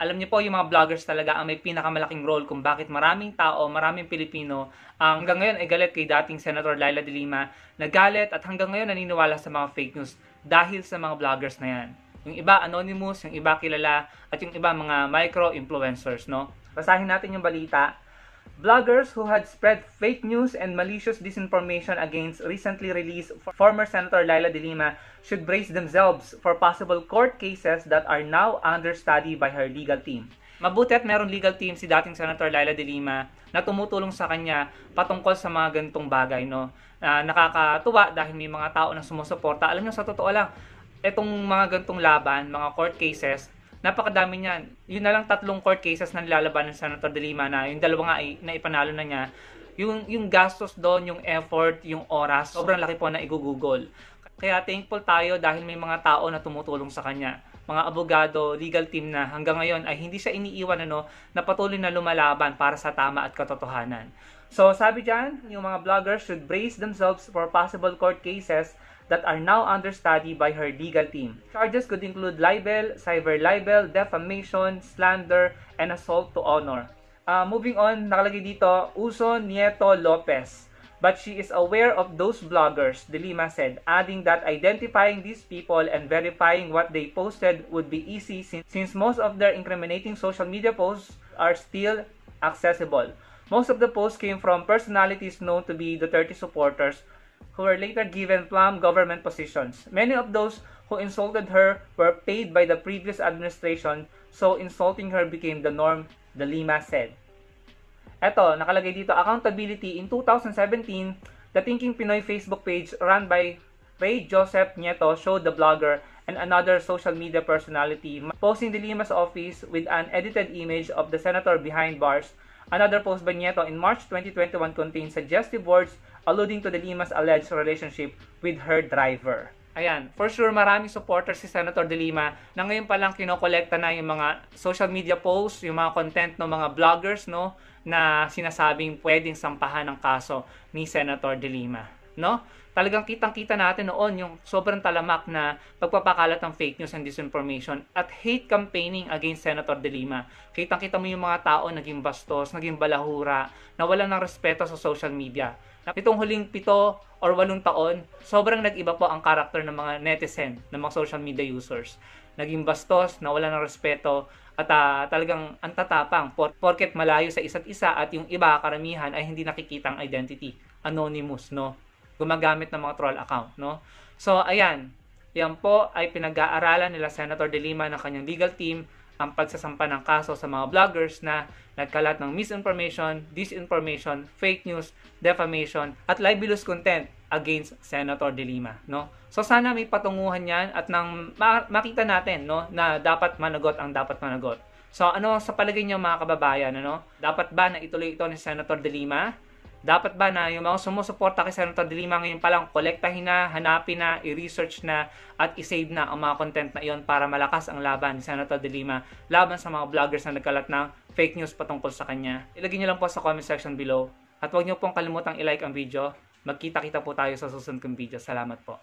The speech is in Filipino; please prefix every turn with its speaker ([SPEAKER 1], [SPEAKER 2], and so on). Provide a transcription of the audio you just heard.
[SPEAKER 1] Alam niyo po, yung mga vloggers talaga ang may pinakamalaking role kung bakit maraming tao, maraming Pilipino ang hanggang ngayon ay galit kay dating Senator Laila de Lima, nagalit at hanggang ngayon naniniwala sa mga fake news dahil sa mga vloggers na yan. Yung iba anonymous, yung iba kilala, at yung iba mga micro-influencers, no? Basahin natin yung balita. Vloggers who had spread fake news and malicious disinformation against recently released former Senator Laila de Lima should brace themselves for possible court cases that are now under study by her legal team. Mabuti at meron legal team si dating Senator Laila de Lima na tumutulong sa kanya patungkol sa mga ganitong bagay, no? Nakakatuwa dahil may mga tao na sumusuporta. Alam niyo, sa totoo lang, itong mga ganitong laban, mga court cases, napakadami niyan. Yun na lang 3 court cases na nilalaban ng Senator de Lima na yung 2 nga ay naipanalo na niya. Yung gastos doon, yung effort, yung oras, sobrang laki po na igugugol. Kaya thankful tayo dahil may mga tao na tumutulong sa kanya. Mga abogado, legal team na hanggang ngayon ay hindi siya iniiwan na patuloy na lumalaban para sa tama at katotohanan. So sabi dyan, yung mga vloggers should brace themselves for possible court cases that are now under study by her legal team. Charges could include libel, cyber libel, defamation, slander, and assault to honor. Moving on, nakalagay dito, Uso Nieto Lopez. But she is aware of those bloggers, De Lima said, adding that identifying these people and verifying what they posted would be easy since most of their incriminating social media posts are still accessible. Most of the posts came from personalities known to be Duterte supporters who were later given plum government positions. Many of those who insulted her were paid by the previous administration, so insulting her became the norm, De Lima said. Eto, nakalagay dito, accountability. In 2017, the Thinking Pinoy Facebook page run by Ray Joseph Nieto showed the blogger and another social media personality posting De Lima's office with an edited image of the senator behind bars. Another post by Nieto in March 2021 contained suggestive words alluding to De Lima's alleged relationship with her driver. Ayan, for sure maraming supporters si Senator De Lima na ngayon pa lang kinokolekta na yung mga social media posts, yung mga content ng mga vloggers, no, na sinasabing pwedeng sampahan ng kaso ni Senator De Lima, no? Talagang kitang-kita natin noon yung sobrang talamak na pagpapakalat ng fake news and disinformation at hate campaigning against Senator De Lima. Kitang-kita mo yung mga tao naging bastos, naging balahura, nawalan ng respeto sa social media. Itong huling 7 or 8 taon, sobrang nag-iba po ang karakter ng mga netizen, ng mga social media users. Naging bastos, nawalan ng respeto, at talagang antatapang porket malayo sa isa't isa at yung iba, karamihan, ay hindi nakikitang identity. Anonymous, no? Gumagamit ng mga troll account, no? So, ayan. Yan po ay pinag-aaralan nila Senator De Lima ng kanyang legal team ang pagsasampa ng kaso sa mga vloggers na nagkalat ng misinformation, disinformation, fake news, defamation, at libelous content against Senator De Lima, no? So sana may patunguhan yan at nang makita natin, no, na dapat managot ang dapat managot. So ano sa palagay niyo mga kababayan, ano? Dapat ba na ituloy ito ni Senator De Lima? Dapat ba na yung mga sumusuporta kay Senator De Lima ngayon pa lang kolektahin na, hanapin na, i-research na, at i-save na ang mga content na iyon para malakas ang laban ni Senator De Lima laban sa mga vloggers na nagkalat ng fake news patungkol sa kanya? Ilagay niyo lang po sa comment section below. At huwag niyo pong kalimutang i-like ang video. Magkita-kita po tayo sa susunod kong video. Salamat po.